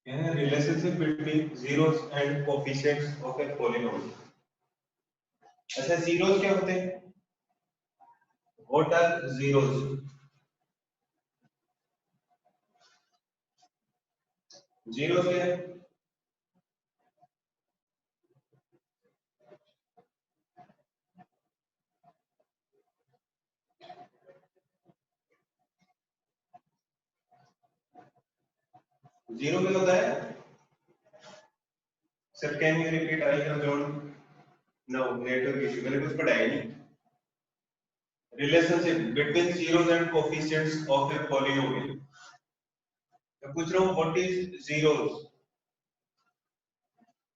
Relationship between zeros and coefficients of a polynomial. अच्छा, zeros क्या होते हैं? What are zeros? जीरोस क्या है? जीरो क्या होता है? Sir can you repeat? I have don't know network issue, मैंने कुछ पढ़ाया नहीं। Relationship between zeros and coefficients of a polynomial. मैं पूछ रहा हूँ व्हाट इज जीरोस?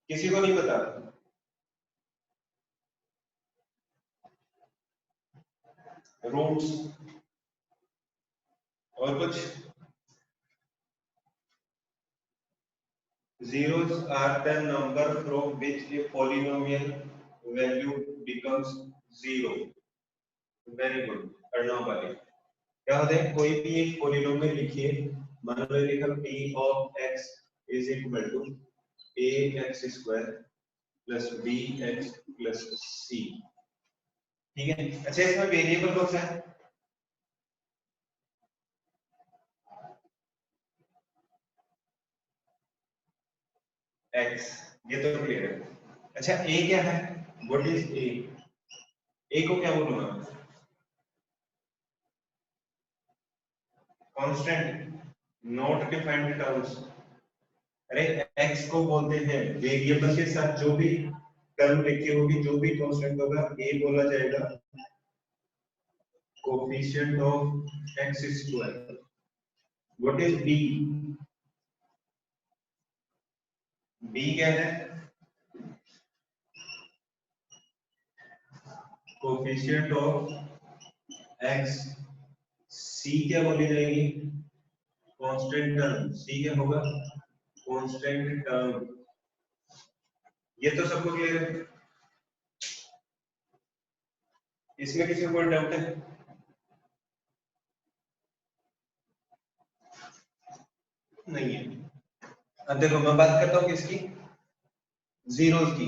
किसी को नहीं पता? रूट्स और कुछ? Zeros are the number from which a polynomial value becomes zero. Very good. पढ़ना वाले क्या होता है? कोई भी एक polynomial लिखिए, मान लो लिखा p of x is equal to ax square plus bx plus c। ठीक है? अच्छा, इसमें वेरिएबल कौन सा है? x। ये तो क्लियर है। अच्छा, a क्या है? What is a? a को क्या बोलूंगा? Constant, not defined terms. अरे x को बोलते हैं वेरिएबल के साथ जो भी टर्म लिखी होगी, जो भी कांस्टेंट होगा, a बोला जाएगा coefficient of x square. What is b? b क्या है? Coefficient of x। c क्या बोली जाएगी? Constant term. c क्या होगा? Constant term. ये तो सबको क्लियर है? इसमें किसी को कोई डाउट है? नहीं है। अब देखो, मैं बात करता हूँ किसकी? जीरोस की।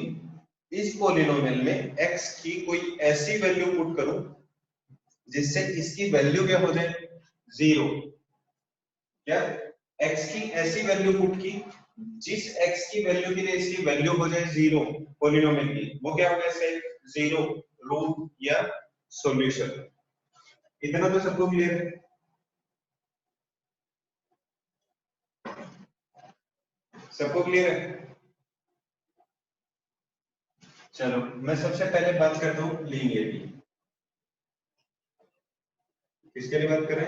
इस पॉलिनोमियल में x की कोई ऐसी वैल्यू पुट करूं जिससे इसकी वैल्यू क्या हो जाए? जीरो। क्या? x की ऐसी वैल्यू पुट की जिस x की वैल्यू के लिए इसकी वैल्यू हो जाए जीरो, पॉलिनोमियल की, वो क्या होगा? इससे जीरो रूट या सॉल्यूशन। इतना तो सबको क्लियर है? सबको क्लियर है? चलो, मैं सबसे पहले बात करता हूं लीनियर की। किसके लिए बात करें?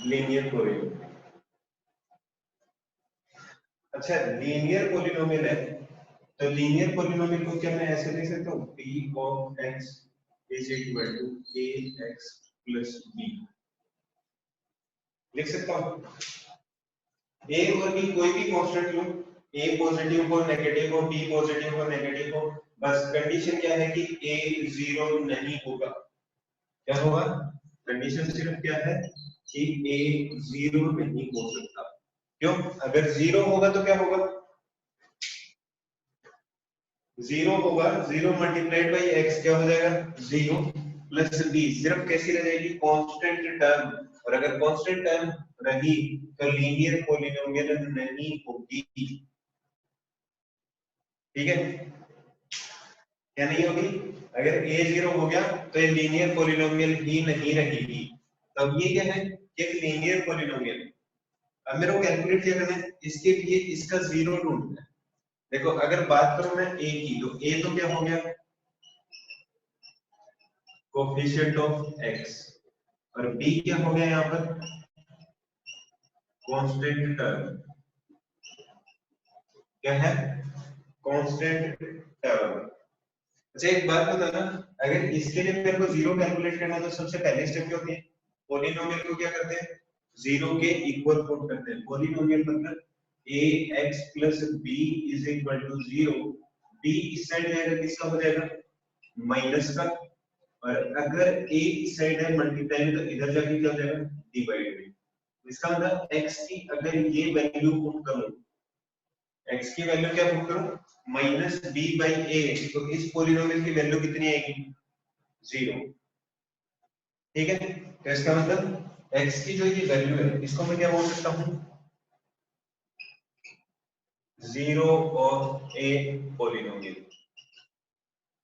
Linear polynomial. अच्छा, लीनियर पॉलिनोमियल है तो लीनियर पॉलिनोमियल को क्या मैं ऐसे लिख सकता हूँ? p of x is equal to ax plus b। लिख सकता हूँ? a और b कोई भी कांस्टेंट लो, a पॉजिटिव हो, नेगेटिव हो, b पॉजिटिव हो, नेगेटिव हो, बस कंडीशन क्या है कि a जीरो नहीं होगा। क्या होगा? कंडीशन सिर्फ क्या है कि a जीरो नहीं हो सकता। क्यों? अगर जीरो होगा तो क्या होगा? जीरो होगा, जीरो मल्टीप्लाइड बाई एक्स क्या हो जाएगा? Zero plus B. सिर्फ कैसी रह जाएगी? Constant term. और अगर कांस्टेंट टर्म रही तो लीनियर पॉलिनोमियल नहीं होगी। ठीक है? क्या नहीं होगी? अगर a जीरो हो गया तो ये लीनियर पॉलिनोमियल ही नहीं रहेगी। तब ये क्या है? एक लीनियर पॉलिनोमियल। अब मेरे को कैलकुलेट क्या करना है? इसके लिए इसका जीरो ढूंढना है। देखो, अगर बात करूं मैं a की, तो a तो क्या हो गया? Coefficient of x। और b क्या हो गया यहाँ पर? Constant term. क्या है? Constant term. अच्छा, एक बात बताना, अगर इसके लिए मेरे को जीरो कैलकुलेट करना है तो सबसे पहले स्टेप क्या होती है? पॉलिनोमियल को क्या करते हैं? जीरो के इक्वल पुट करते हैं। पॉलिनोमियल मतलब ax plus b is equal to zero. b इस साइड जाएगा, किसका हो जाएगा? माइनस का। और अगर a इस साइड है मल्टीप्लाई में, तो इधर जाके क्या हो जाएगा? डिवाइड में। इसका मतलब x की अगर ये वैल्यू पुट करूं x की वैल्यू क्या पुट करूं, माइनस बी बाई ए, तो इस पोलिनोमियल की वैल्यू कितनी आएगी, 0। ठीक है, तो इसका मतलब x की जो ये वैल्यू है इसको मैं क्या बोल सकता हूं, 0 और ए पोलिनोमियल।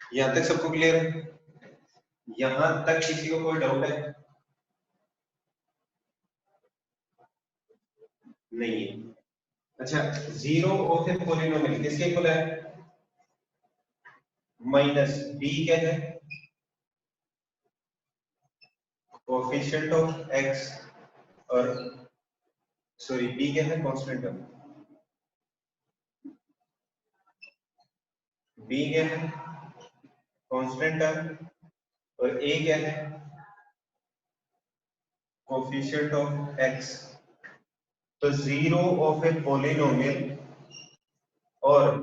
यहां तक सबको क्लियर है? यहां तक किसी को कोई डाउट है? नहीं है। अच्छा, 0 ऑफ ए पोलिनोमियल किसके इक्वल है, माइनस बी क्या है, कोएफिशिएंट ऑफ x, और सॉरी बी क्या है, कांस्टेंट टर्म, बी क्या है, कांस्टेंट टर्म, और ए क्या है, कोएफिशिएंट ऑफ x। तो 0 ऑफ ए पोलिनोमियल और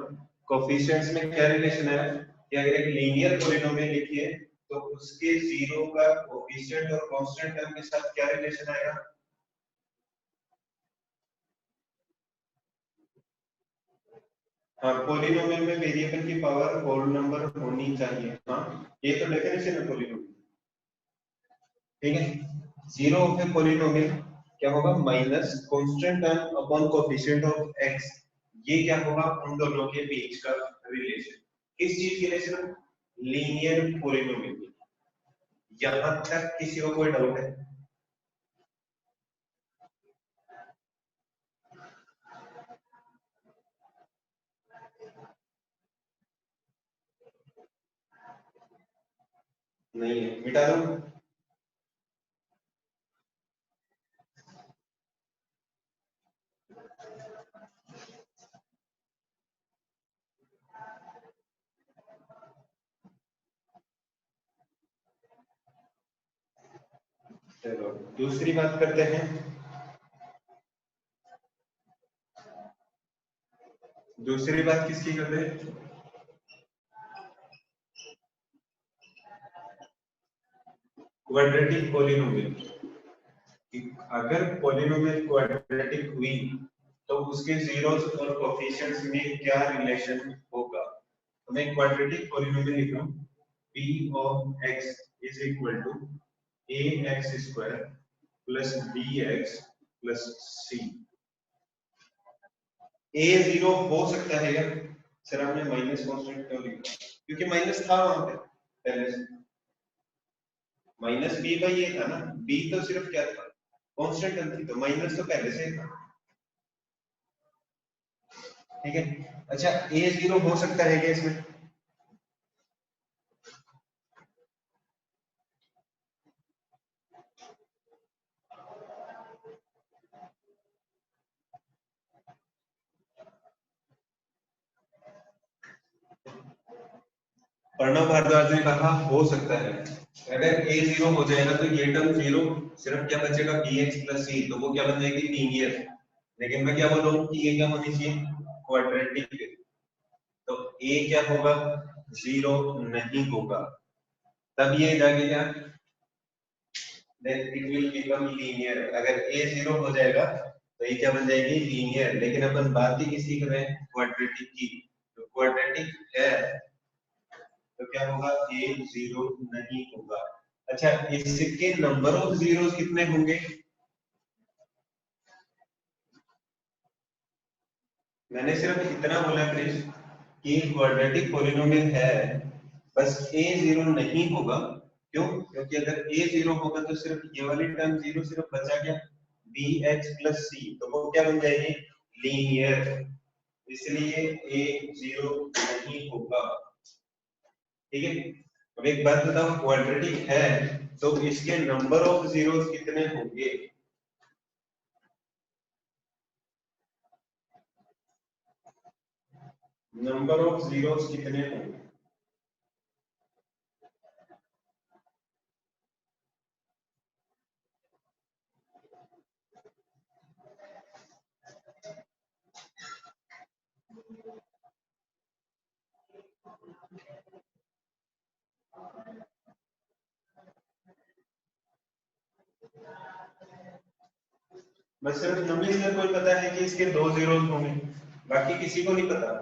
कोफिशिएंट्स में क्या रिलेशन है कि अगर एक लीनियर पोलिनोमियल लिखिए तो उसके 0 का कोफिशिएंट और कांस्टेंट टर्म के साथ क्या रिलेशन आएगा, हाँ पोलिनोमियल में वेरिएबल की पावर होल नंबर होनी चाहिए, हाँ ये तो डेफिनेशन है पोलिनोमियल। ठीक है, 0 ऑफ ए पोलिनोमियल क्या होगा, minus constant term upon coefficient of x, ये क्या होगा, उन दोनों के बीच का रिलेशन। किस चीज के रिलेशन, लीनियर पोलिनोमियल। यहां तक किसी को कोई डाउट है? नहीं है, मिटा दो। चलो दूसरी बात करते हैं। दूसरी बात किसकी करते हैं, क्वाड्रेटिक पोलिनोमियल। अगर पोलिनोमियल क्वाड्रेटिक हुई तो उसके जीरोस और कोफिशिएंट्स में क्या रिलेशन होगा। तो मैं क्वाड्रेटिक पोलिनोमियल लिख रहा हूं, p of x is equal to ax square plus bx plus c। a 0 हो सकता है क्या, सर आपने माइनस कांस्टेंट क्यों लिखा, क्योंकि माइनस था वहां पे पहले से, माइनस बी बाई ए था ना, बी तो सिर्फ क्या था, कांस्टेंट टर्म थी, तो माइनस तो पहले से ही था। ठीक है, अच्छा ए 0 हो सकता है क्या इसमें, प्रणव भारद्वाज ने कहा हो सकता है। अगर ए 0 हो जाएगा तो ये टर्म 0, सिर्फ क्या बचेगा bx प्लस c, तो वो क्या बन जाएगी, लीनियर। लेकिन मैं क्या बोल रहा हूँ कि ये क्या होनी चाहिए, क्वाड्रेटिक। तो a क्या होगा, 0 नहीं होगा, तब ये जाके क्या, then it will become linear। अगर a 0 हो जाएगा तो ये क्या बन जाएगी, लीनियर। लेकिन अपन बात ही किसी कर रहे हैं, क्वाड्रेटिक की। तो क्वाड्रेटिक है तो क्या होगा, a 0 नहीं होगा। अच्छा, इसके नंबर ऑफ जीरोस कितने होंगे, मैंने सिर्फ इतना बोला क्रिश कि क्वाड्रेटिक पॉलिनोमियल है, बस a 0 नहीं होगा। क्यों, क्योंकि अगर a 0 होगा तो सिर्फ ये वाली टर्म 0 सिर्फ बचा क्या, bx प्लस c, तो वो क्या बन जाएगी, लीनियर। इसलिए a 0 नहीं होगा। ठीक है, अब एक बात बताओ, क्वाड्रेटिक है तो इसके नंबर ऑफ जीरोस कितने होंगे, नंबर ऑफ जीरोस कितने होंगे। बस सिर्फ नंबर से कोई पता है कि इसके दो जीरोस होंगे, बाकी किसी को नहीं पता।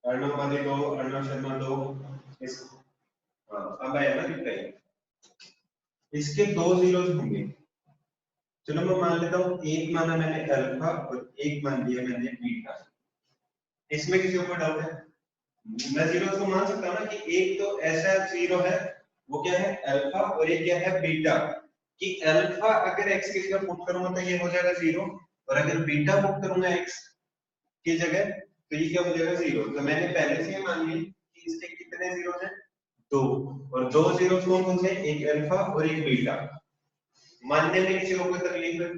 अर्णव वाले दो, अर्णव शर्मा दो, इस हाँ अब आया ना रिप्लाई। इसके दो जीरोस होंगे। चलो मैं मान लेता हूँ एक माना मैंने अल्फा और एक मान लिया मैंने बीटा। इसमें किसी को डाउट है? मैं जीरो को मान सकता हूँ ना कि एक तो ऐसा जीरो है, वो क्या है अल्फा, और एक क्या है बीटा। कि अल्फा अगर एक्स की जगह पुट करूंगा तो ये हो जाएगा जीरो, और अगर बीटा पुट करूंगा एक्स की जगह तो ये क्या हो जाएगा जीरो। तो मैंने पहले से ही मान ली कि इसके कितने जीरो हैं, दो, और दो जीरो कौन कौन से, एक अल्फा और एक बीटा। मानने में किसी को कोई तकलीफ है?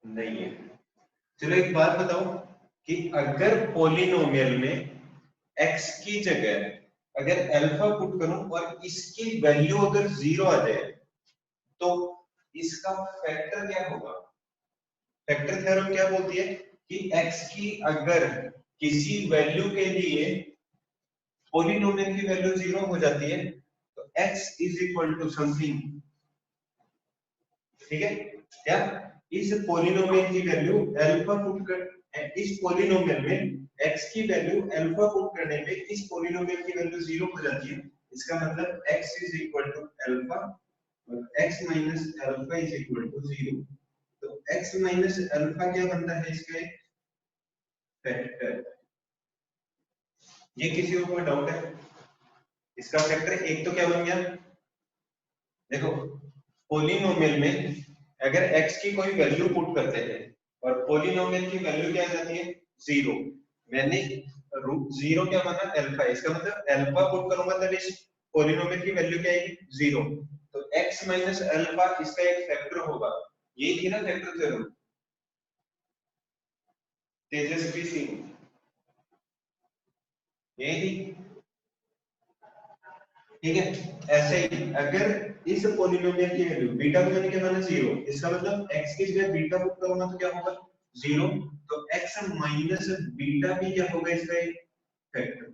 नहीं है। चलो एक बात बताओ कि अगर पॉलिनोमियल में x की जगह अगर अल्फा पुट करूं और इसकी वैल्यू अगर जीरो आ जाए तो इसका फैक्टर क्या होगा? फैक्टर थ्योरम क्या बोलती है कि x की अगर किसी वैल्यू के लिए पॉलिनोमियल की वैल्यू जीरो हो जाती है तो x is equal to something, ठीक है क्या? इस पॉलिनोमियल की वैल्यू अल्फा पुट कर, इस पॉलिनोमियल में x की वैल्यू अल्फा पुट करने पे इस पॉलिनोमियल की वैल्यू जीरो हो जाती है। इसका मतलब x is equal to alpha और x minus alpha is equal to zero. तो x माइनस अल्फा क्या बनता है इसका फैक्टर। ये किसी को कोई डाउट है? इसका फैक्टर एक तो क्या बन गया, देखो पॉलिनोमियल में अगर x की कोई वैल्यू पुट करते हैं और पॉलिनोमियल की वैल्यू क्या आ जाती है जीरो, मैंने रूट जीरो क्या माना अल्फा, इसका मतलब अल्फा पुट करूंगा तब इस पॉलिनोमियल की वैल्यू क्या आएगी जीरो। तो x माइनस अल्फा इसका एक फैक्टर होगा। ये थी ना फैक्टर थ्योरम तेजस्वी सिंह, ये थी, ठीक है। ऐसे ही अगर इस पॉलिनोमियल की वैल्यू बीटा को मैंने क्या माना जीरो, इसका मतलब x की जगह बीटा पुट करूंगा तो क्या होगा जीरो। तो x माइनस बीटा भी क्या होगा इसका एक फैक्टर।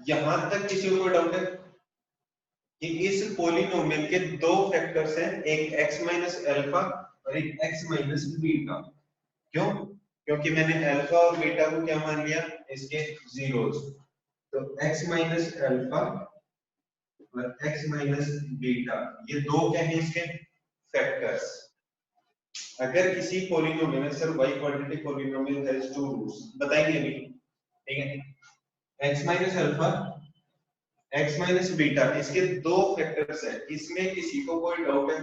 यहां तक किसी को डाउट है कि इस पॉलिनोमियल के दो फैक्टर्स हैं, एक x माइनस अल्फा और एक x माइनस बीटा। क्यों? क्योंकि मैंने अल्फा और बीटा को क्या मान लिया इसके जीरोस। तो x माइनस अल्फा और x माइनस बीटा ये दो क्या है इसके फैक्टर्स। अगर किसी पॉलिनोमियल में sir y quadratic polynomial has two roots बताएंगे अभी, ठीक है। x minus alpha x minus beta इसके दो फैक्टर्स हैं, इसमें किसी को कोई डाउट है?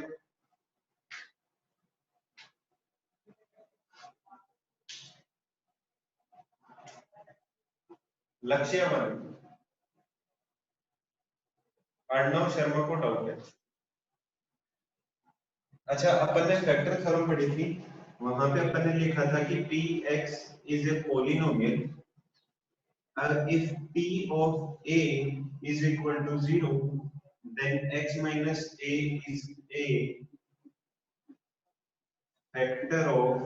लक्ष्य वन, अर्णव शर्मा को डाउट है। अच्छा अपन ने फैक्टर थ्योरम पढ़ी थी, वहां पे अपन ने लिखा था कि px is a polynomial if p of a is equal to 0, then x minus a is a factor of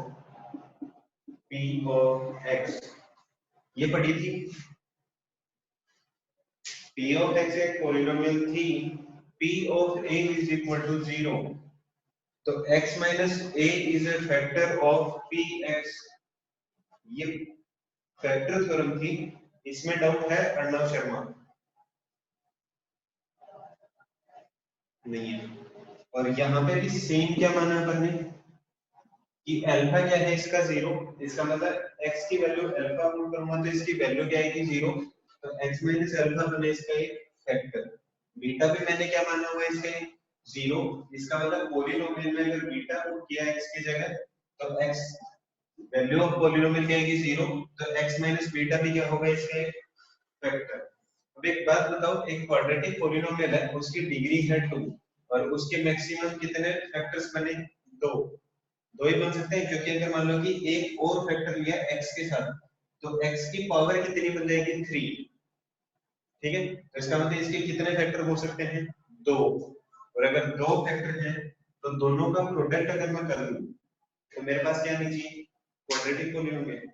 p of x। ये पढ़ी थी। p of x एक पॉलिनोमियल थी, p of a is equal to 0, तो x minus a is a factor of px। ये factor theorem थी, इसमें doubt है अर्णव शर्मा? नहीं है। और यहाँ पे भी सेम क्या माना अपन ने कि अल्फा क्या है इसका जीरो, इसका मतलब x की वैल्यू अल्फा पुट करूंगा तो इसकी वैल्यू क्या आएगी जीरो। तो x माइनस अल्फा बने इसका एक फैक्टर। बीटा भी मैंने क्या माना हुआ है इसका जीरो, इसका मतलब पॉलिनोमियल में अगर बीटा पुट किया x की जगह तो x वैल्यू ऑफ पॉलिनोमियल क्या आएगी जीरो। तो x माइनस बीटा भी क्या होगा इसका एक फैक्टर। अब एक बात बताओ, एक क्वाड्रेटिक पॉलिनोमियल है उसकी डिग्री है 2 और उसके मैक्सिमम कितने फैक्टर्स बने, दो। दो ही बन सकते हैं क्योंकि अगर मान लो कि एक और फैक्टर लिया x के साथ तो x की पावर कितनी बन जाएगी 3, ठीक है। तो इसका मतलब इसके कितने फैक्टर हो सकते हैं, दो। और अगर दो फैक्टर हैं तो दोनों का प्रोडक्ट अगर मैं कर लूं तो मेरे पास क्या आनी चाहिए, क्वाड्रेटिक पॉलिनोमियल।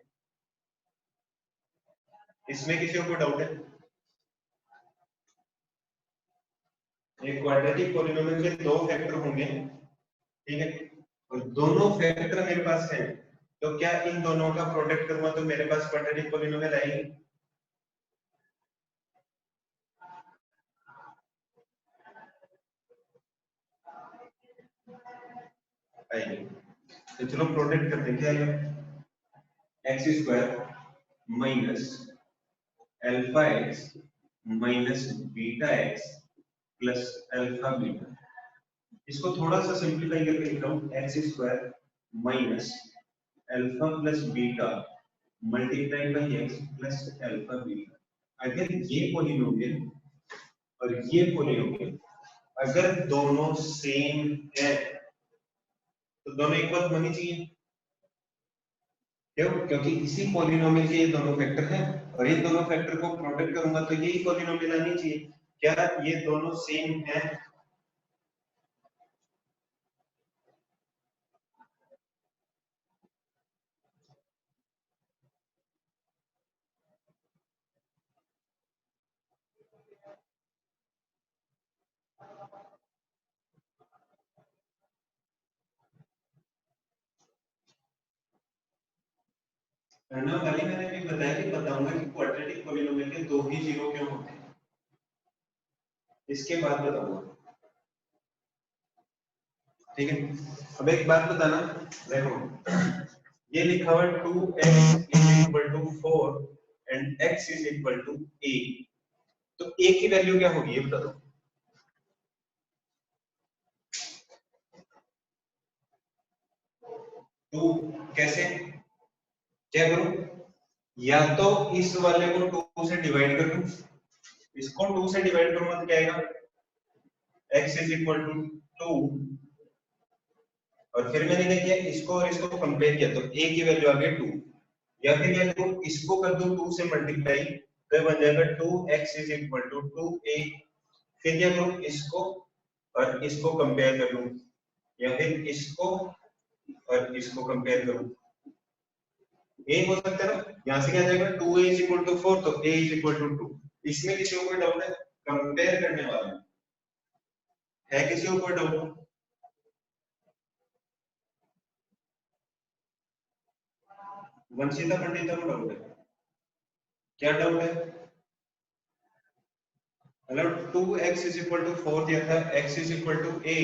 इसमें किसी को डाउट है? एक क्वाड्रेटिक पॉलिनोमियल के दो फैक्टर होंगे, ठीक है, और दोनों फैक्टर मेरे पास है, तो क्या इन दोनों का प्रोडक्ट करूंगा तो मेरे पास क्वाड्रेटिक पॉलिनोमियल आएगी? आएगी। तो चलो प्रोडक्ट करते हैं, क्या आएगा, x square minus alpha x minus beta x plus alpha beta. इसको थोड़ा सा सिंप्लीफाई करके लिख रहा हूँ, x square minus alpha plus beta multiply by x plus alpha beta. अगर ये पॉलिनोमियल और ये पॉलिनोमियल अगर दोनों सेम है तो दोनों इक्वल होनी चाहिए। क्यों? क्योंकि इसी पॉलिनोमियल के ये दोनों फैक्टर हैं और इन दोनों फैक्टर को प्रोडक्ट करूंगा तो यही पॉलिनोमियल आनी चाहिए। क्या ये दोनों सेम है? करना वाली मैंने भी बताया कि बताऊंगा कि क्वाड्रेटिक पॉलिनोमियल के दो ही जीरो क्यों होते हैं, इसके बाद बताऊंगा, ठीक है। अब एक बात बताना, देखो ये लिखा हुआ 2x is equal to 4 and x is equal to a, तो a की वैल्यू क्या होगी ये बता दो। 2 कैसे, क्या करूं, या तो इस वाले को 2 से डिवाइड कर दूं, इसको 2 से डिवाइड करूंगा तो क्या आएगा, x is equal to 2, और फिर मैंने क्या किया, इसको और इसको कंपेयर किया तो a की वैल्यू आ गई 2, या फिर क्या करूं, इसको कर दूं 2 से मल्टीप्लाई तो ये बन जाएगा 2x is equal to 2a, फिर क्या करूं, इसको और इसको कंपेयर कर लूं, या फिर इसको और इसको कंपेयर करूं, ए हो सकता है ना, यहां से क्या आ जाएगा 2a is equal to 4 तो a is equal to 2। इसमें किसी को कोई डाउट है? कंपेयर करने वाला है किसी को कोई डाउट? वंशिता पंडिता को डाउट है? क्या डाउट है? मतलब 2x is equal to 4 दिया था, x is equal to a,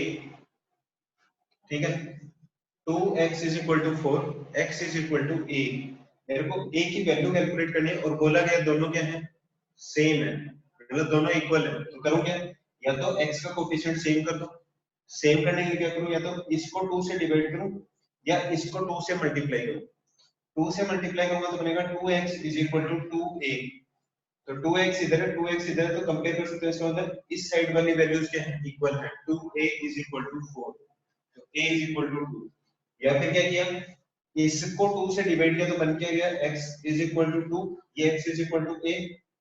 ठीक है, 2x is equal to 4, x is equal to a, मेरे को a की वैल्यू कैलकुलेट करनी है और बोला गया दोनों क्या है, सेम है, मतलब दोनों इक्वल है, तो करूं क्या, या तो x का कोफिशिएंट सेम कर दो, सेम करने के लिए क्या करूं, या तो इसको 2 से डिवाइड करूं या इसको 2 से मल्टीप्लाई करूं, 2 से मल्टीप्लाई करूंगा तो बनेगा 2x is equal to 2a, तो 2x इधर है 2x इधर है, तो कंपेयर कर सकते हैं, इसका मतलब इस साइड वाली वैल्यूज क्या है, इक्वल है, 2a is equal to 4, तो a is equal to 2, या फिर क्या किया, इसको 2 से डिवाइड किया तो बन क्या गया, x is equal to 2, ये x is equal to a,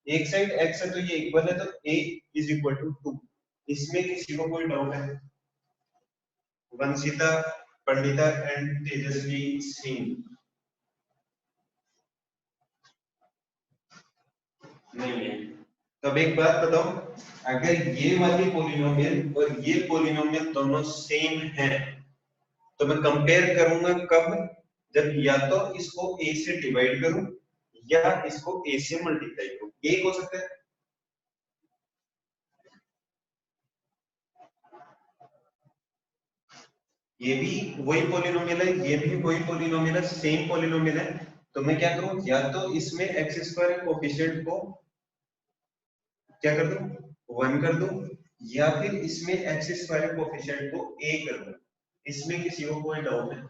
एक साइड x है तो ये इक्वल है तो a is equal to 2। इसमें किसी को कोई डाउट है? वंशिता पंडिता एंड तेजस्वी सिंह, नहीं है? तब एक बात बताओ, अगर ये वाली पॉलिनोमियल और ये पॉलिनोमियल दोनों सेम है तो मैं कंपेयर करूंगा कब, जब या तो इसको a से डिवाइड करूं या इसको a से मल्टीप्लाई करूं, एक हो सकता है। ये भी वही पॉलिनोमियल है, ये भी वही पॉलिनोमियल है, सेम पॉलिनोमियल है, तो मैं क्या करूं, या तो इसमें एक्स स्क्वायर कोफिशिएंट को क्या कर दूं, 1 कर दूं, या फिर इसमें एक्स स्क्वायर कोफिशिएंट को a कर दूं। इसमें किसी को कोई डाउट है?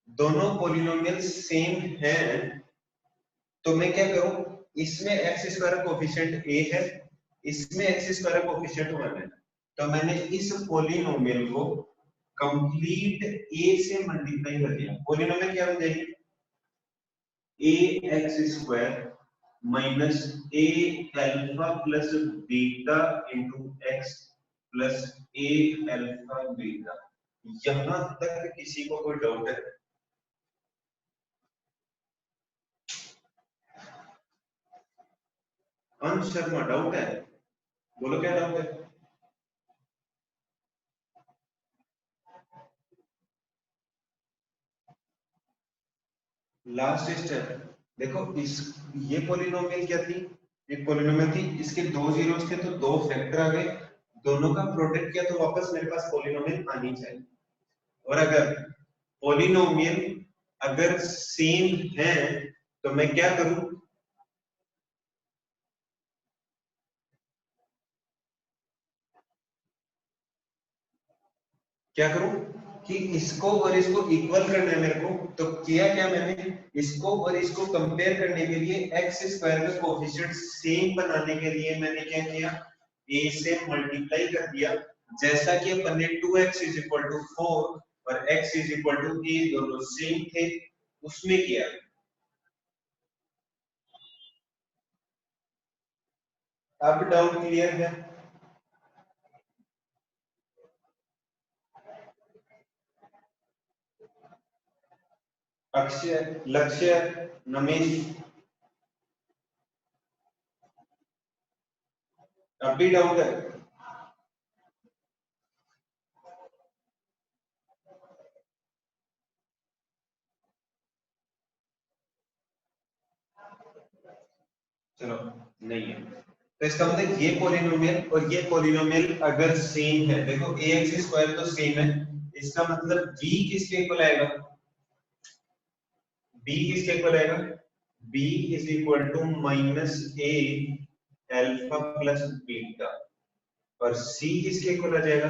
दोनों पॉलिनोमियल सेम हैं तो मैं क्या करूं, इसमें एक्स स्क्वायर कोफिशिएंट a है, इसमें एक्स स्क्वायर कोफिशिएंट 1 है, तो मैंने इस पॉलिनोमियल को कंप्लीट a से मल्टीप्लाई कर दिया। पॉलिनोमियल क्या बन जाएगी, a x square minus a alpha plus beta into x plus a alpha beta. यहां तक किसी को कोई डाउट है? अंश शर्मा डाउट है? बोलो क्या डाउट है? लास्ट स्टेप देखो, इस ये पॉलिनोमियल क्या थी? एक पॉलिनोमियल थी, इसके दो जीरोस थे तो दो फैक्टर आ गए, दोनों का प्रोडक्ट किया तो वापस मेरे पास पॉलिनोमियल आनी चाहिए। और अगर पॉलिनोमियल अगर सेम है तो मैं क्या करूं? क्या करूं कि इसको और इसको इक्वल करना है मेरे को, तो किया क्या मैंने, इसको और इसको कंपेयर करने के लिए एक्स स्क्वायर का कोएफिशिएंट सेम बनाने के लिए मैंने क्या किया, a से मल्टीप्लाई कर दिया। जैसा कि अपन ने 2x इज इक्वल टू 4 और x is equal to a दोनों सेम थे उसमें किया। अब डाउट क्लियर है? अक्षय, लक्ष्य, नमेश, अब भी डाउट है? चलो, नहीं है तो इसका मतलब ये पॉलिनोमियल और ये पॉलिनोमियल अगर सेम है, देखो ax स्क्वायर तो सेम है, इसका मतलब b किसके इक्वल आएगा? b किसके इक्वल आएगा? b is equal to minus a alpha plus beta, और c किसके इक्वल आ जाएगा?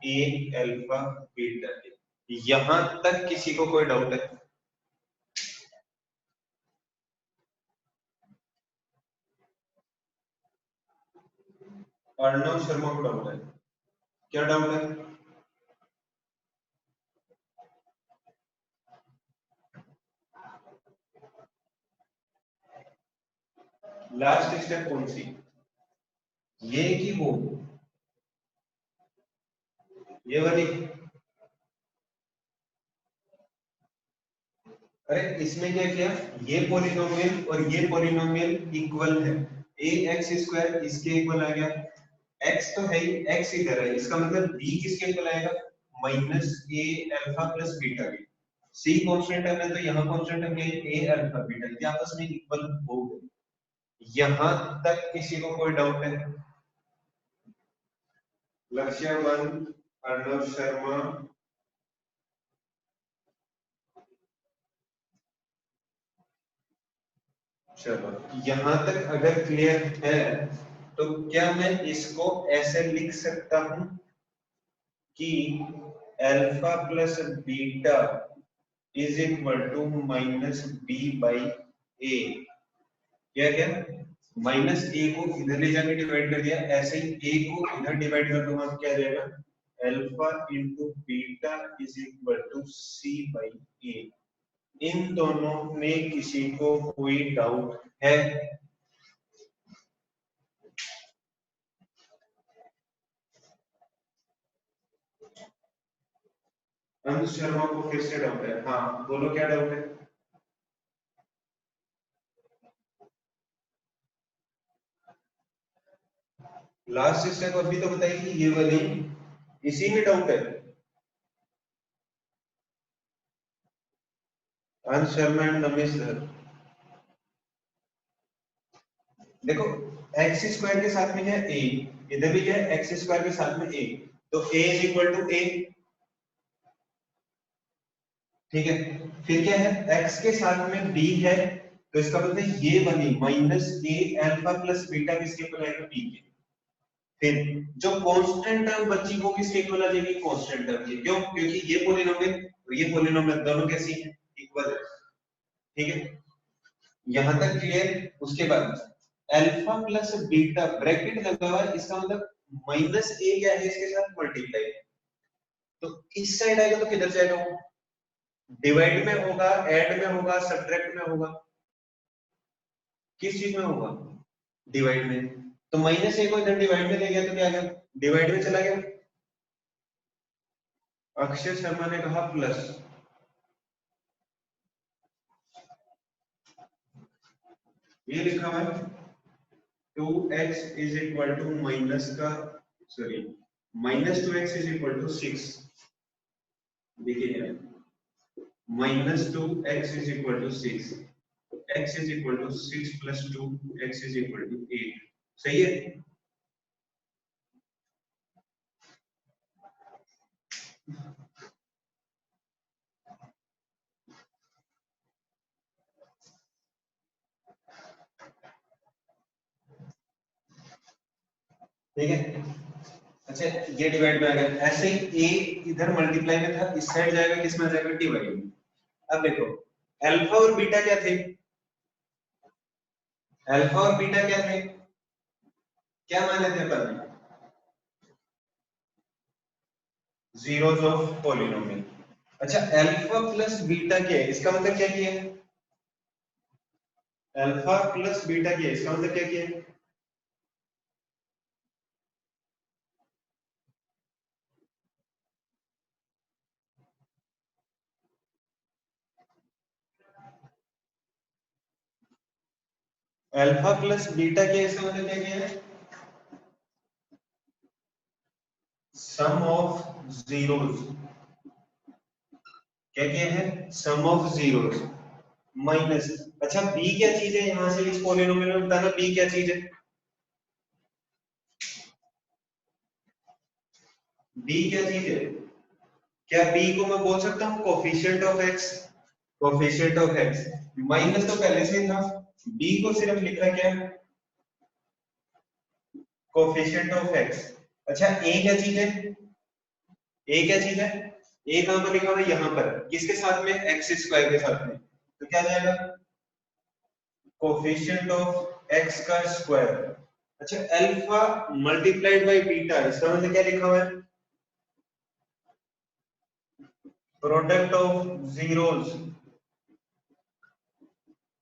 a अल्फा बीटा के। यहां तक किसी को कोई डाउट है? अर्णव शर्मा को डाउट है? क्या डाउट है? लास्ट स्टेप कौन सी, ये कि वो? ये वाली? अरे इसमें क्या किया, ये पॉलिनोमियल और ये पॉलिनोमियल इक्वल है, ए एक्स स्क्वायर इसके इक्वल आ गया, x तो है ही, x इधर है, इसका मतलब b किसके इक्वल आएगा? माइनस ए अल्फा प्लस बीटा के। c कांस्टेंट है तो यहाँ कांस्टेंट है a अल्फा बीटा, ये आपस में इक्वल हो गए। यहां तक किसी को कोई डाउट है? लक्ष्य वन, अर्णव शर्मा, चलो यहां तक अगर क्लियर है तो क्या मैं इसको ऐसे लिख सकता हूं कि alpha plus beta is equal to minus B by A? क्या क्या, माइनस ए को इधर ले जाके डिवाइड कर दिया, ऐसे ही ए को इधर डिवाइड कर दूंगा तो क्या आ जाएगा? Alpha into beta is equal to C by A. इन दोनों में किसी को कोई डाउट है? अंश शर्मा को फिर से डाउट है? हाँ बोलो क्या डाउट है? लास्ट स्टेप अभी तो बताइए कि ये वाली, इसी में डाउट है? अंश शर्मा एंड नमेश सर, देखो एक्स स्क्वायर के साथ में है a, इधर भी क्या है एक्स स्क्वायर के साथ में a, तो a is equal to a, ठीक है। फिर क्या है, x के साथ में b है, तो इसका मतलब ये वाली minus a alpha plus beta किसके इक्वल आएगा? b के। फिर जो कांस्टेंट टर्म बच्ची को किसके इक्वल आ जाएगी? कांस्टेंट टर्म की, क्यों? क्योंकि ये पॉलिनोमियल और ये पॉलिनोमियल दोनों कैसी हैं? इक्वल है, ठीक है। यहां तक क्लियर? उसके बाद अल्फा प्लस बीटा ब्रैकेट लगा हुआ है, इसका मतलब माइनस ए क्या है इसके साथ? मल्टीप्लाई। तो इस साइड आएगा तो किधर जाएगा वो? डिवाइड में होगा, ऐड में होगा, सब्ट्रैक्ट में होगा? किस चीज में होगा? डिवाइड में। तो माइनस ए को इधर डिवाइड में ले गया तो क्या आ गया? डिवाइड में चला गया। अक्षय शर्मा ने कहा प्लस, ये लिखा हुआ है 2x is equal to minus का sorry -2x is equal to 6। देखिए -2x is equal to 6, x is equal to 6 plus 2, x is equal to 8। सही है। ठीक है। अच्छा ये डिवाइड में आ गया, ऐसे ही a इधर मल्टीप्लाई में था, इस साइड जाएगा, किस में आ जाएगा, डिवाइड में। अब देखो अल्फा और बीटा क्या थे, अल्फा और बीटा क्या थे, क्या माने थे अपन, जीरोस ऑफ पॉलिनोमियल। अच्छा अल्फा प्लस बीटा क्या है, इसका मतलब क्या किया है, अल्फा प्लस बीटा क्या है, इसका मतलब क्या किया है, अल्फा प्लस बीटा क्या है, इसका मतलब क्या किया है, सम ऑफ जीरोस, क्या किया है, सम ऑफ जीरोस माइनस। अच्छा बी क्या चीज है, यहां से इस पॉलिनोमियल में बताना बी क्या चीज है, बी क्या चीज है, क्या बी को मैं बोल सकता हूँ coefficient of x, coefficient of x, minus तो पहले से ही था, बी को सिर्फ लिख रहा है क्या, कोफिशिएंट ऑफ एक्स। अच्छा ए क्या चीज है, ए क्या चीज है, ए कहां पर लिखा हुआ है, यहां पर, किसके साथ में, एक्स स्क्वायर के साथ में, तो क्या आ जाएगा, कोफिशिएंट ऑफ एक्स का स्क्वायर। अच्छा अल्फा मल्टीप्लाइड बाय बीटा, इसका मतलब क्या लिखा हुआ है, product of zeros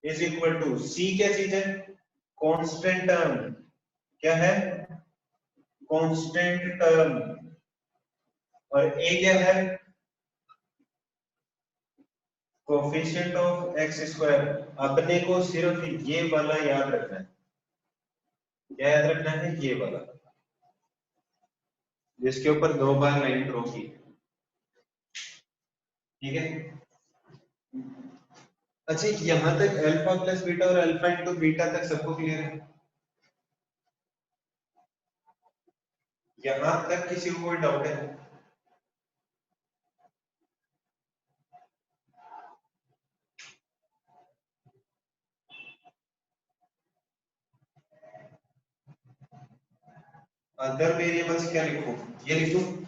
is equal to, C क्या चीज है, कांस्टेंट टर्म, क्या है, कांस्टेंट टर्म, और ए क्या है, कोफिशिएंट ऑफ एक्स स्क्वायर। अपने को सिर्फ ये वाला याद रखना है, क्या याद रखना है, ये वाला, जिसके ऊपर दो बार लाइन ड्रॉ की, ठीक है। अच्छा यहां तक अल्फा प्लस बीटा और अल्फा इंटू बीटा तक सबको क्लियर है, यहां तक किसी को कोई डाउट है, अदर वेरिएबल्स क्या लिखूं, ये लिखूं,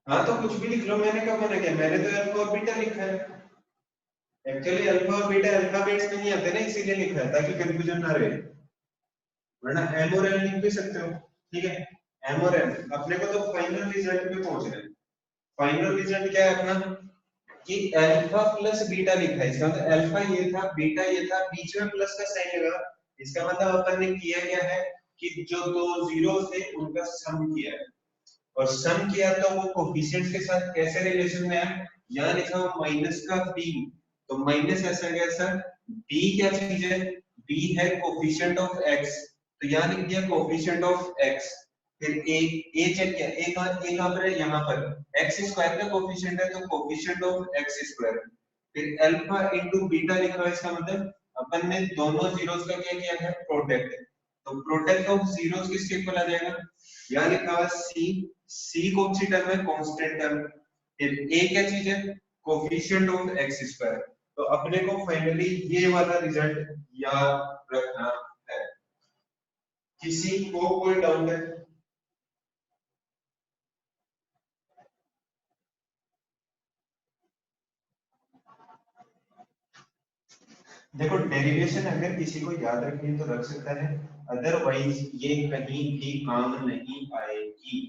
हाँ तो कुछ भी लिख लो, मैंने कब मना किया, मैंने तो अल्फा और बीटा लिखा है, एक्चुअली अल्फा और बीटा अल्फाबेट्स में नहीं आते ना, इसीलिए लिखा है ताकि कंफ्यूजन ना रहे, वरना एम और एन लिख भी सकते हो, ठीक है। एम और एन, अपने को तो फाइनल रिजल्ट पे पहुंचना है, फाइनल रिजल्ट क्या है अपना, कि अल्फा प्लस बीटा लिखा है, इसका मतलब अल्फा ये था, बीटा ये था, बीच में प्लस का साइन लगा, इसका मतलब अपन ने किया क्या है, कि जो दो जीरो थे उनका सम किया है, और सम किया तो वो कोफिशिएंट्स के साथ कैसे रिलेशन में है, यहाँ लिखा हुआ माइनस का बी, तो माइनस ऐसा गया सर, बी क्या चीज है, बी है कोफिशिएंट ऑफ एक्स, तो यहाँ लिख दिया कोफिशिएंट ऑफ एक्स, फिर ए चेक किया, ए कहां पर है, यहाँ पर, एक्स स्क्वायर का कोफिशिएंट है तो कोफिशिएंट ऑफ एक्स स्क्वायर, फिर अल्फा इनटू बीटा लिखा है, इसका मतलब अपन ने दोनों जीरोस का क्या किया है, प्रोडक्ट, तो प्रोडक्ट ऑफ जीरोस किसके इक्वल आ जाएगा, यहाँ लिखा हुआ सी, सी कौन सी टर्म है, कांस्टेंट टर्म, फिर ए क्या चीज है, कोफिशिएंट ऑफ एक्स स्क्वायर, तो अपने को फाइनली ये वाला रिजल्ट याद रखना है। किसी को कोई डाउट है, देखो डेरिवेशन अगर किसी को याद रखनी है तो रख सकता है, अदरवाइज ये कहीं भी काम नहीं आएगी।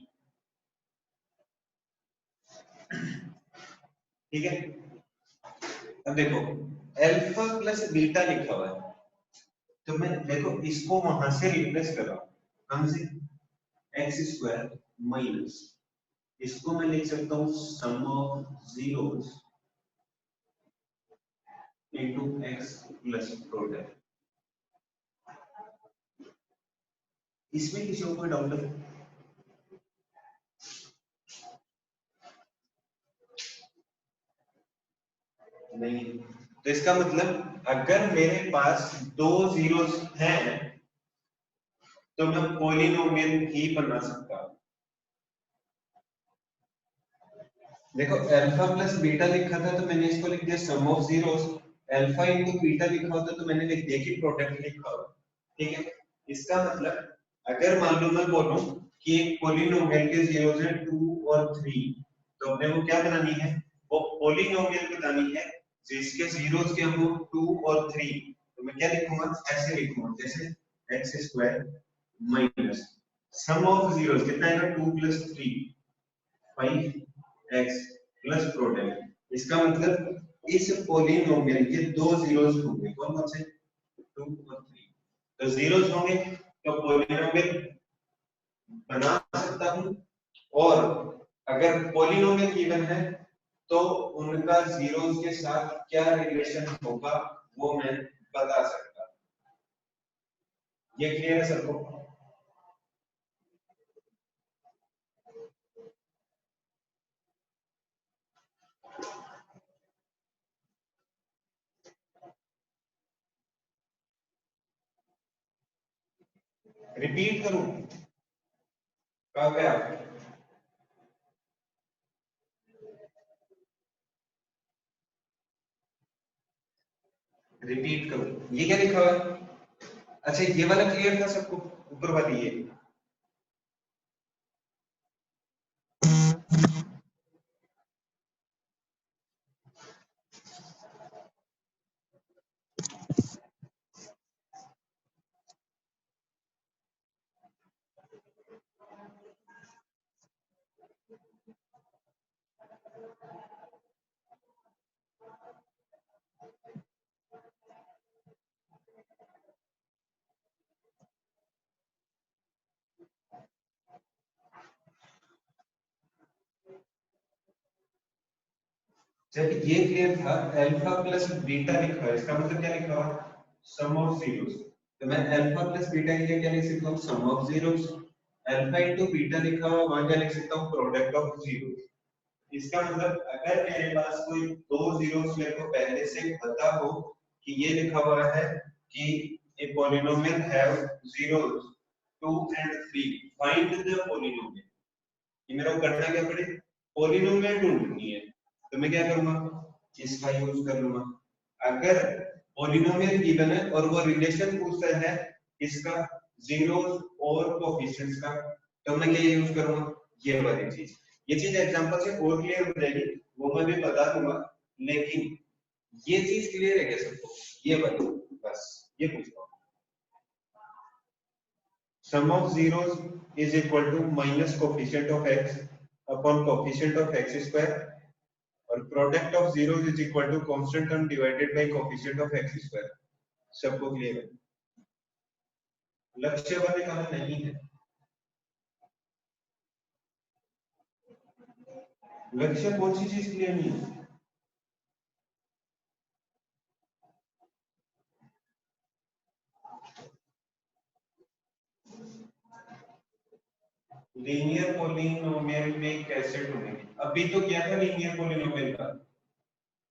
ठीक है, अब देखो अल्फा प्लस बीटा लिखा हुआ है, तो मैं देखो इसको वहां से रिप्लेस कर रहा हूं, कहां से, एक्स स्क्वायर माइनस, इसको मैं लिख सकता हूं sum of zeros into x plus product. इसमें किसी को कोई डाउट है? नहीं। तो इसका मतलब अगर मेरे पास दो जीरोस हैं तो मैं पॉलिनोमियल ही बना सकता हूं। देखो अल्फा प्लस बीटा लिखा था तो मैंने इसको लिख दिया sum of zeros, alpha into beta लिखा होता तो मैंने लिख दिया कि प्रोडक्ट लिखा हो। ठीक है, इसका मतलब अगर मान लो मैं बोलूं कि एक पॉलिनोमियल के जीरोस हैं 2 और 3, तो अपने को क्या बनानी है, वो पॉलिनोमियल बनानी है जिसके जीरोस के हो 2 और 3। तो मैं क्या लिखूंगा, ऐसे लिखूंगा जैसे x square minus sum of zeros कितना आएगा 2 प्लस 3 5x प्लस प्रोडक्ट। इसका मतलब इस पॉलिनोमियल के दो जीरोस होंगे, कौन कौन से, 2 और 3। तो जीरोस होंगे तो पॉलिनोमियल बना सकता हूं, और अगर पॉलिनोमियल गिवन है तो उनका जीरोस के साथ क्या रिलेशन होगा वो मैं बता सकता हूं। ये क्लियर है सबको? रिपीट करूं, कहा गया, रिपीट करूं, ये क्या लिखा हुआ है? अच्छा ये वाला क्लियर था सबको, ऊपर वाली ये, जब ये क्लियर था अल्फा प्लस बीटा लिखा है, इसका मतलब क्या लिखा हुआ, सम ऑफ जीरोस। तो मैं अल्फा प्लस बीटा के लिए क्या लिख सकता हूँ, sum of zeros. Alpha into beta लिखा हुआ, वहां क्या लिख सकता हूँ, प्रोडक्ट ऑफ जीरोस। इसका मतलब अगर मेरे पास कोई दो जीरोस मेरे को पहले से पता हो कि ये लिखा हुआ है कि a polynomial have zeros 2 and 3, find the polynomial, कि मेरे को करना क्या पड़े, पॉलिनोमियल ढूंढनी है। तो मैं क्या करूंगा, इसका यूज कर लूंगा। अगर पॉलिनोमियल गिवन है और वो रिलेशन पूछता है इसका, जीरोस और कोएफिशिएंट्स का, तो मैं क्या यूज करूंगा, ये वाली चीज। ये चीज एग्जांपल से और क्लियर हो जाएगी, वो मैं भी बता दूंगा, लेकिन ये चीज क्लियर है क्या सबको, ये वाली, बस ये पूछता हूँ। Sum of zeros is equal to minus coefficient of x upon coefficient of x square, और product of zeros is equal to constant term divided by coefficient of x square. सबको क्लियर है? लक्ष्य वाले काम नहीं है, लक्ष्य कौन सी चीज क्लियर नहीं है, लीनियर पॉलिनोमियल में कैसे ढूंढेंगे, अभी तो क्या था लीनियर पॉलिनोमियल का,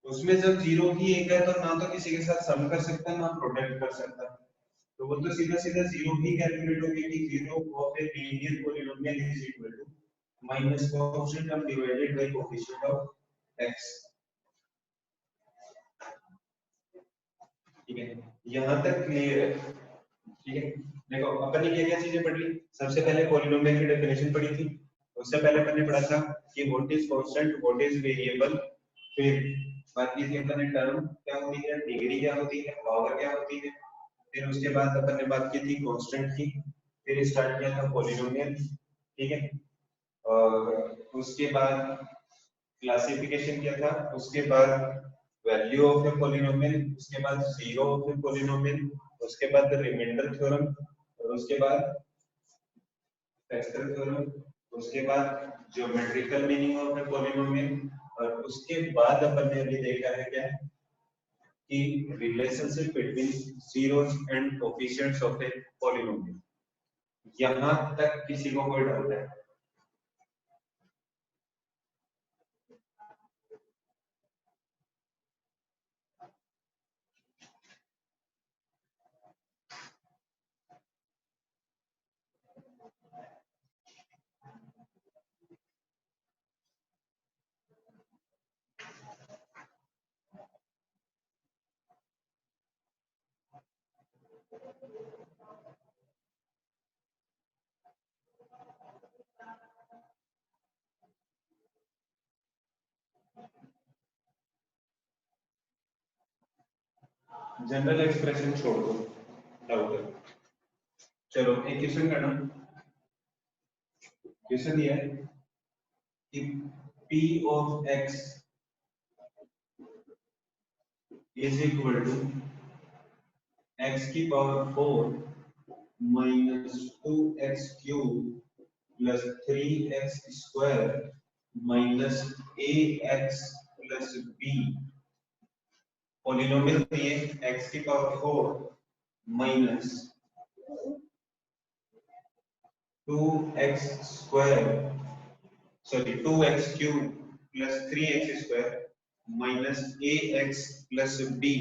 उसमें जब जीरो ही एक है तो ना तो किसी के साथ सम कर सकता है ना प्रोडक्ट कर सकता है, तो वो तो सीधा सीधा जीरो ही कैलकुलेट होगी कि zero of a linear polynomial is equal to minus coefficient term divided by coefficient of x. ठीक है, यहां तक क्लियर है? ठीक है, देखो अपन ने क्या क्या चीजें पढ़ ली, सबसे पहले पॉलिनोमियल की डेफिनेशन पढ़ी थी, उससे पहले अपन ने पढ़ा था कि what is constant what is variable, फिर बात की थी अपन ने टर्म क्या होती है, डिग्री क्या होती है, पावर क्या होती है। फिर उसके बाद अपन ने बात की थी कांस्टेंट की। फिर स्टार्ट किया था पॉलिनोमियल, ठीक है। और उसके बाद क्लासिफिकेशन किया था। उसके बाद वैल्यू ऑफ ए पॉलिनोमियल, उसके बाद जीरो ऑफ ए पॉलिनोमियल, उसके बाद रिमाइंडर थ्योरम, और उसके बाद फैक्टर थ्योरम, उसके बाद geometrical meaning of a polynomial, और उसके बाद अपन ने अभी देखा है क्या कि relationship between zeros and coefficients of a polynomial. यहां तक किसी को कोई डाउट है? जनरल एक्सप्रेशन छोड़ दो, डाउट है। चलो एक क्वेश्चन करना। क्वेश्चन दिया है कि p ऑफ x is equal to x की power 4 minus 2x cube plus 3x square minus ax plus b। Polynomial दिए x की power 4 minus 2x square, sorry 2x cube plus 3x square minus ax plus b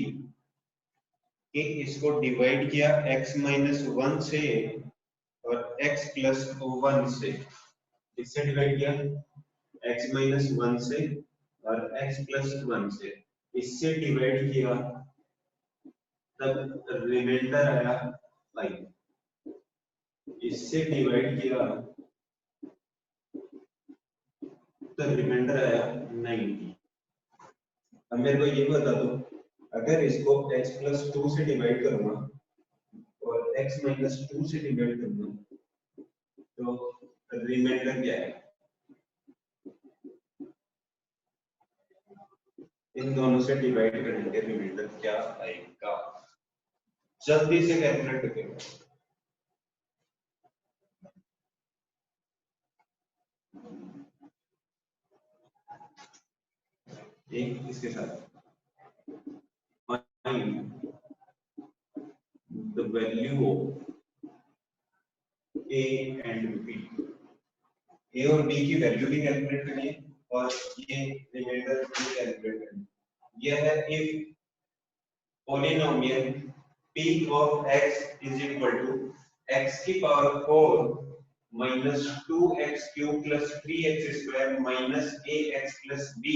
कि इसको divide किया x minus 1 से और x plus 1 से। इससे divide किया x माइनस 1 से और x प्लस 1 से। इससे डिवाइड किया तब रिमाइंडर आया 5। इससे डिवाइड किया तो रिमाइंडर आया 90। अब मेरे को ये बता दो, अगर इसको x प्लस 2 से डिवाइड करूंगा और x माइनस 2 से डिवाइड करूंगा तो रिमाइंडर क्या है? इन दोनों से डिवाइड करने के रिमाइंडर क्या आएगा? जल्दी से कैलकुलेट करो। एक इसके साथ find the value of a and b। ए और बी की वैल्यू भी कैलकुलेट करनी है और ये रिमाइंडर भी कैलकुलेट करनी है। यह है if polynomial p of x is equal to x की power 4 minus 2x cube plus 3x square minus ax plus b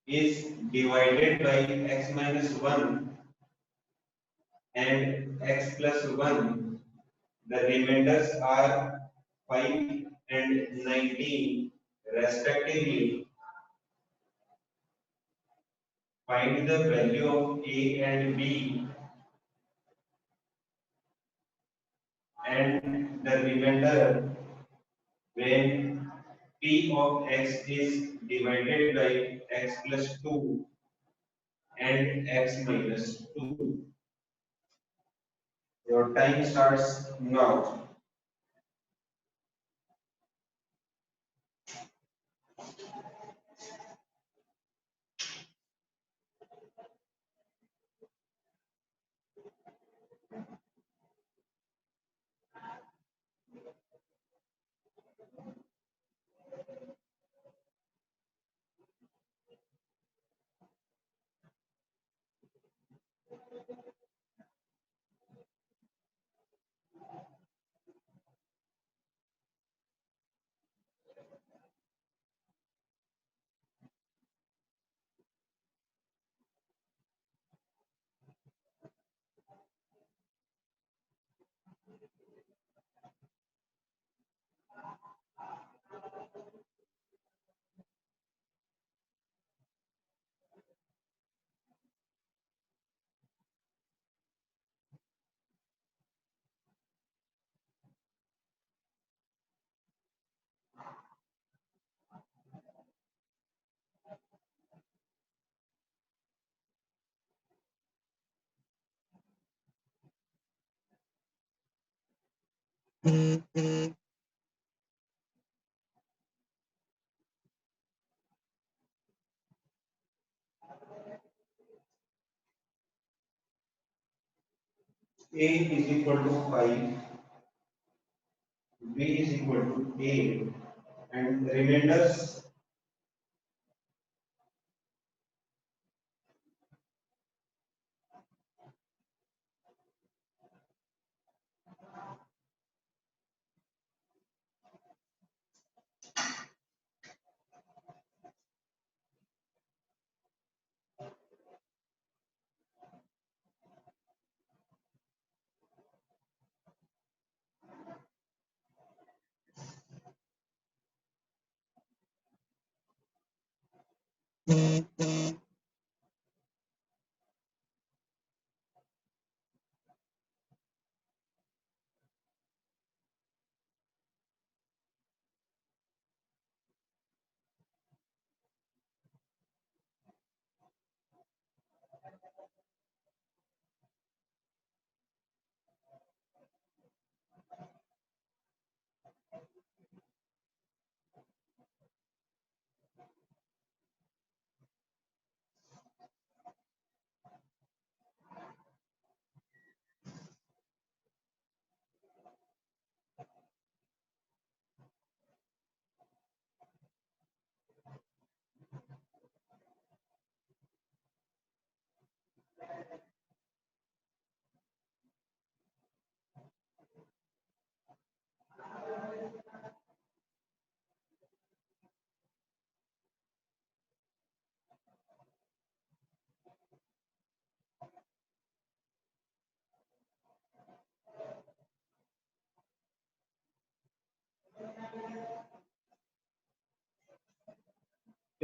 is divided by x minus 1 and x plus 1. The remainders are 5 and 19 respectively. Find the value of a and b and the remainder when p of x is divided by x plus 2 and x minus 2. Your time starts now. A is equal to 5, B is equal to 8, and remainders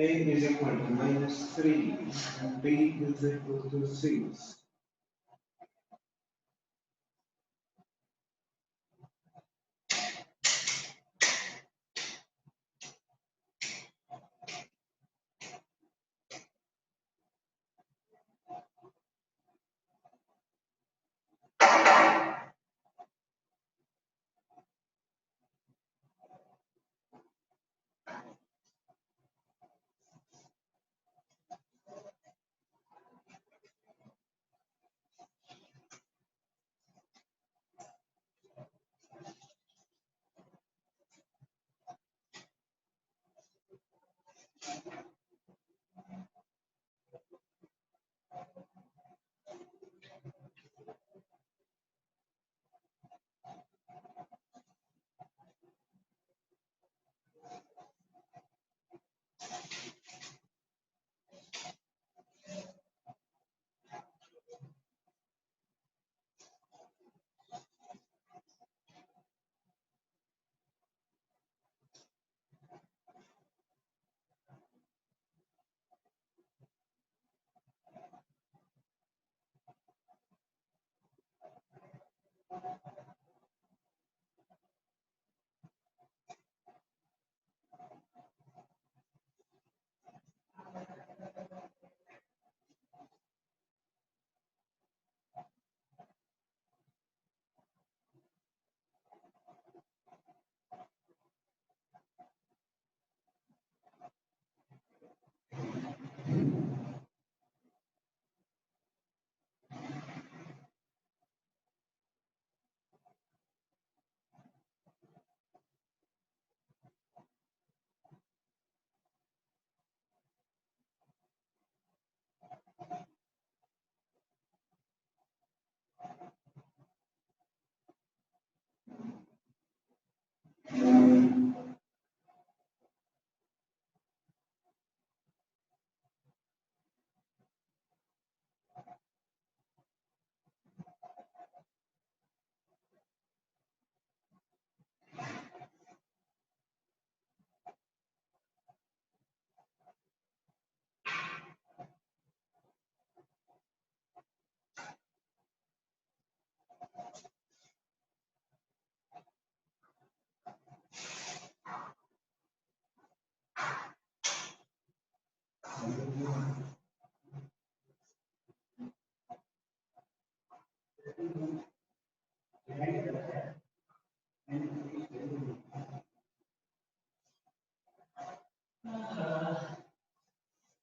A is equal to -3 and B is equal to 6.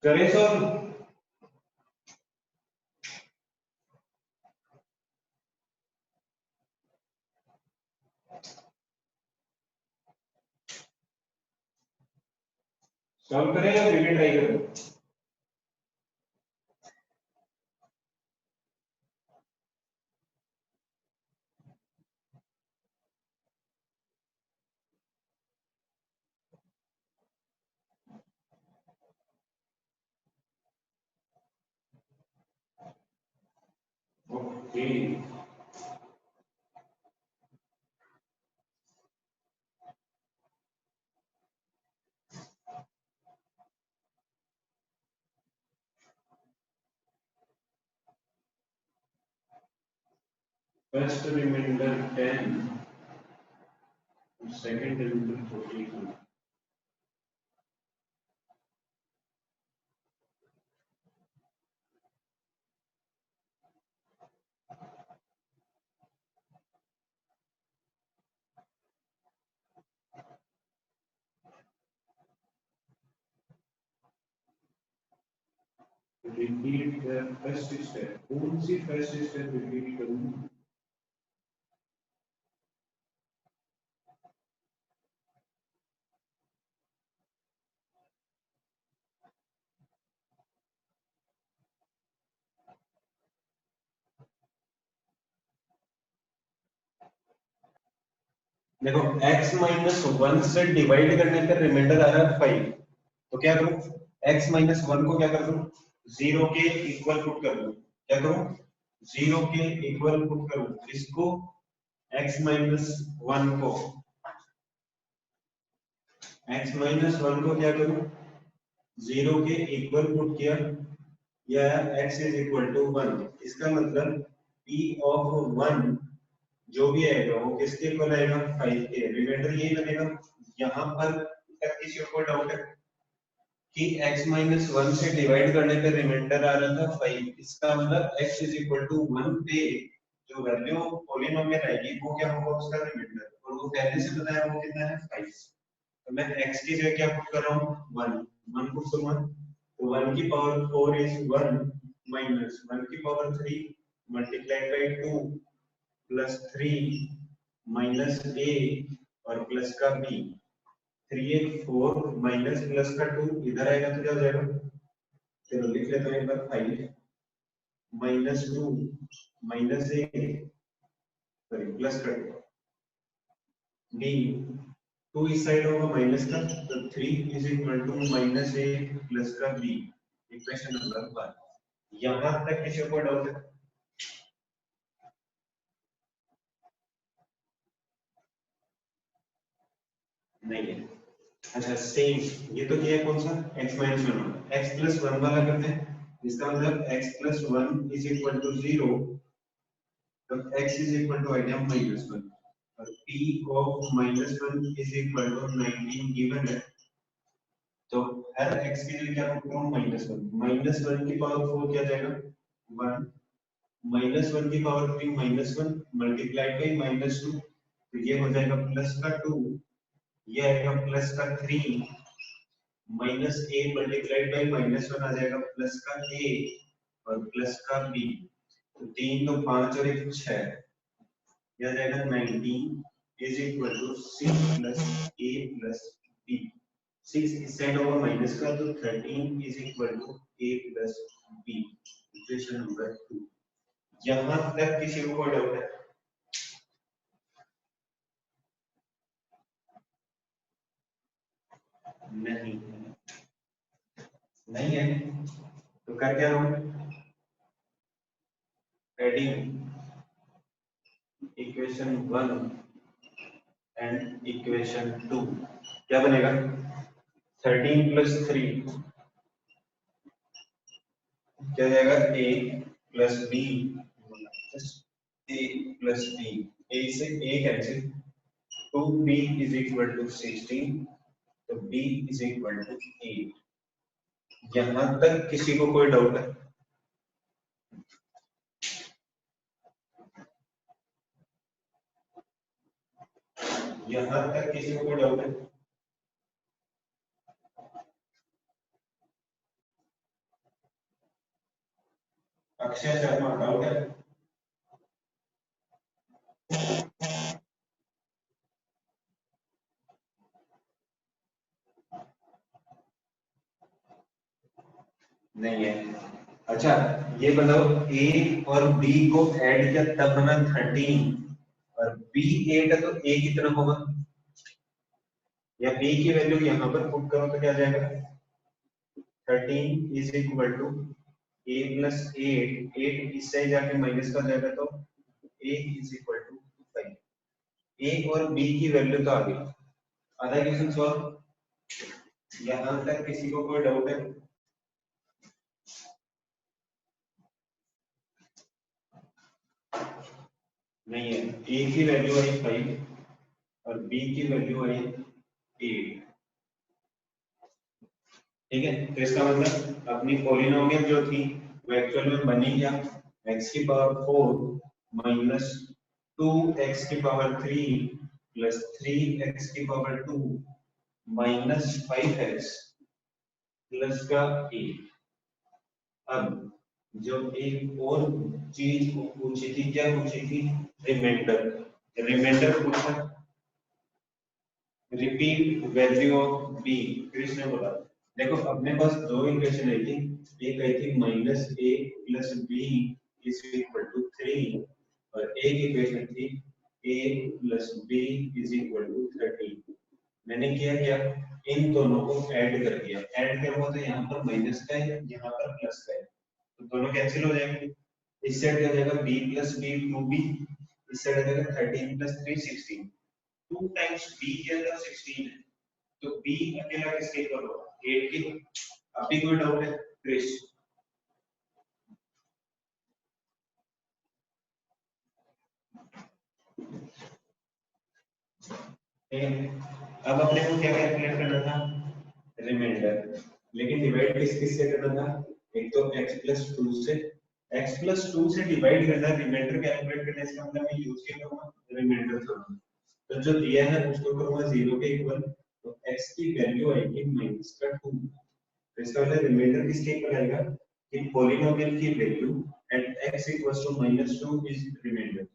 करें solve. Solve करें या फिर try करें? Okay, first reminder 10, second reminder 42। Repeat the first step. कौन सी first step repeat करूं? देखो x minus one से डिवाइड करने पर रिमाइंडर आ रहा है 5, तो क्या करूं? x माइनस वन को क्या कर दूं? 0 के इक्वल पुट कर दूं। क्या करूं? 0 के इक्वल पुट करूं। इसको x माइनस वन को क्या करूं? 0 के इक्वल पुट किया, या x इज इक्वल टू 1। इसका मतलब p ऑफ 1 जो भी आएगा वो किसके इक्वल आएगा? 5 के। रिमाइंडर यही बनेगा। यहाँ पर तक किसी को डाउट है कि x माइनस वन से डिवाइड करने पे रिमाइंडर आ रहा था 5, इसका मतलब x इज इक्वल टू 1 पे जो वैल्यू पॉलिनोमियल आएगी वो क्या होगा? उसका रिमाइंडर। और वो पहले से बताया वो कितना है? 5। तो मैं x की जगह क्या पुट कर रहा हूँ? 1 1 पुट करूंगा, तो 1 की पावर 4 इज 1 माइनस 1 की power 3 multiplied by 2 plus 3 minus a और प्लस का b। 3 4 माइनस प्लस का 2 इधर आएगा तो क्या हो जाएगा? चलो लिख लेते हैं एक बार। 5 minus 2 minus a, sorry plus का 2 b। 2 इस साइड होगा माइनस का, तो 3 is equal to minus a plus का b। Equation number 1। यहां तक किसी को डाउट है? नहीं है। अच्छा सेम ये तो किया कौन सा? x माइनस वन वाला। x प्लस वन वाला करते हैं। इसका मतलब x plus one is equal to 0, तो x is equal to idea minus one, और p ऑफ minus one is equal to 19 given है। तो हर x के लिए क्या पुट करूं? Minus one. माइनस वन की पावर 4 क्या जाएगा? 1 माइनस वन की power 3 minus one multiplied by minus to, तो ये हो जाएगा प्लस का 2, ये आएगा प्लस का 3 minus a multiplied by minus one आ जाएगा प्लस का a और प्लस का b। तो 3 तो 5 और 1 6, यह आ जाएगा 19 is equal to 6 plus a plus b। 6 इस साइड होगा माइनस का, तो 13 is equal to a plus b। Equation number 2। यहां तक किसी को कोई डाउट है? नहीं नहीं है, तो कर क्या रहा हूं? Adding equation 1 and equation 2। क्या बनेगा? 13 प्लस 3 क्या जाएगा? a plus b a plus b। a से a cancel, 2b is equal to 16, तो b इज इक्वल टू 8। यहां तक किसी को कोई डाउट है? यहां तक किसी को कोई डाउट है? अक्षय शर्मा डाउट है? नहीं है। अच्छा ये बताओ, ए और बी को ऐड किया तब बना 13 और बी 8 है तो ए कितना होगा? या बी की वैल्यू यहां पर पुट करो तो क्या आ जाएगा? 13 is equal to A plus 8, 8 इससे जाके माइनस कर जाएगा तो A is equal to 5। A और बी की वैल्यू तो आ गई। आधा क्वेश्चन सॉल्व। यहां तक किसी को कोई डाउट है? नहीं है। ए की वैल्यू आई 5 और बी की वैल्यू आई 8। ठीक है, तो इसका मतलब अपनी पॉलिनोमियल जो थी वो एक्चुअल में बनी क्या? x की पावर 4 माइनस 2x की पावर 3 प्लस 3x की पावर 2 माइनस 5x प्लस का 8। अब जो एक और चीज पूछी थी, क्या पूछी थी? रिमाइंडर। रिमाइंडर पूछा, repeat value of B. Krishna ने बोला देखो अपने पास दो इक्वेशन आई थी, एक आई थी minus a plus b is equal to 3 और एक इक्वेशन थी a plus b is equal to 13। मैंने क्या किया, इन दोनों को ऐड कर दिया। ऐड करूंगा तो यहाँ पर माइनस का है, यहाँ पर प्लस का है, तो दोनों कैंसिल हो जाएंगे। इस साइड क्या हो जाएगा? b प्लस बी 2b, इस साइड आ जाएगा 13 प्लस 3 16। 2 टाइम्स b के अंदर 16 है तो b अकेला किसके इक्वल होगा? 8 के। अभी कोई डाउट है क्रिश? ठीक है, अब अपने को क्या कैलकुलेट करना था? रिमाइंडर। लेकिन डिवाइड किस किस से करना था? एक तो x प्लस 2 से, x प्लस 2 से डिवाइड करना रिमाइंडर कैलकुलेट करने, इसका मतलब मैं यूज क्या करूंगा? रिमाइंडर करूंगा। तो जो दिया है उसको करूंगा 0 के इक्वल, तो x की वैल्यू आएगी माइनस का 2। तो इसका मतलब रिमाइंडर किसके इक्वल आएगा? कि पॉलिनोमियल की value at x equals to -2 is reminder.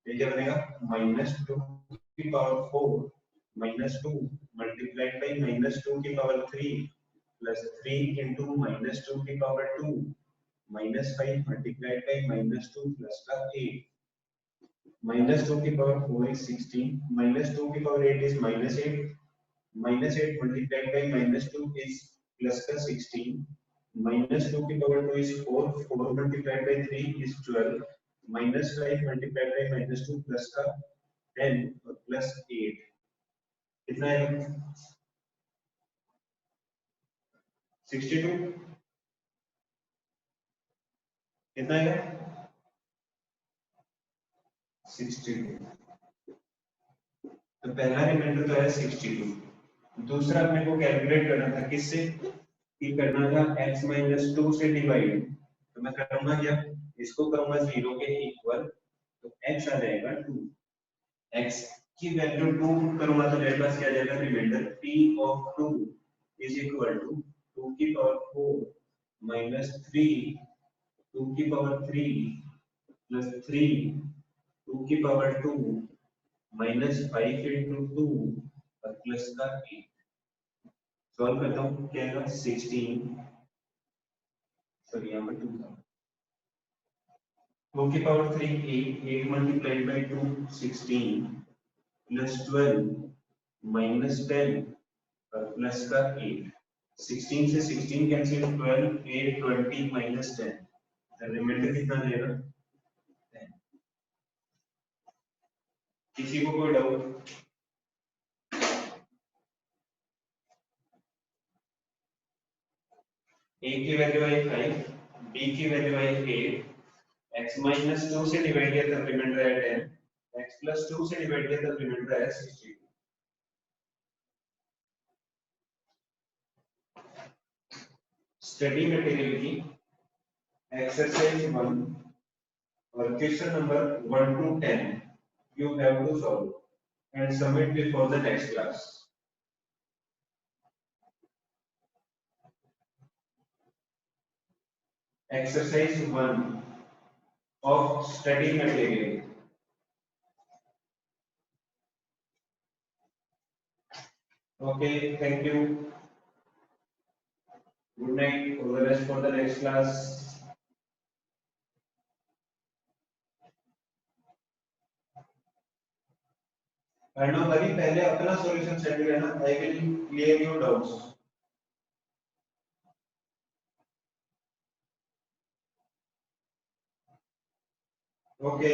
ये क्या बनेगा? -2 की पावर 4 -2 मल्टीप्लाइड बाय -2 की पावर 3 प्लस 3 into -2 की पावर 2 -5 मल्टीप्लाइड बाय -2 प्लस का 8। -2 की पावर 4 is 16, -2 की power 8 is -8, -8 multiplied by -2 is plus का 16, -2 की power 2 is 4, 4 multiplied by 3 is 12, -5 multiplied by -2 plus का 10 और प्लस 8 कितना आएगा? 62। कितना आएगा? 62। तो पहला रिमाइंडर तो है 62। दूसरा अपने को कैलकुलेट करना था किससे? कि करना था x माइनस 2 से डिवाइड। तो मैं करूंगा क्या? इसको करूंगा 0 के इक्वल, तो x आ जाएगा 2। x की वैल्यू 2 करूंगा तो मेरे पास क्या आ जाएगा? Reminder p of 2 is equal to 2 की पावर 4 माइनस 3 2 की पावर 3 प्लस 3 2 की पावर 2 माइनस 5 इंटू 2 और प्लस का 8। सॉल्व करता हूँ, क्या आएगा? 16, सॉरी यहाँ पर 2 था, 2 की power 3 8, 8 multiplied by 2 16 plus 12 minus 10 और प्लस का 8। 16 से 16 कैंसिल, 12 8 20 माइनस 10, तो रिमाइंडर कितना देगा? 10। किसी को कोई डाउट? a की वैल्यू आई 5, b की वैल्यू आई 8, x माइनस 2 से डिवाइड किया तब रिमाइंडर आया 10, x प्लस 2 से डिवाइड किया तब रिमाइंडर आया 62। स्टडी मटेरियल की एक्सरसाइज 1 और question number 1 to 10 you have to solve and submit before the next class. Exercise 1 of study material. Okay, thank you. Good night. All the best for the next class. Hello भाई, पहले अपना solution set करना. I will clear your doubts. Okay.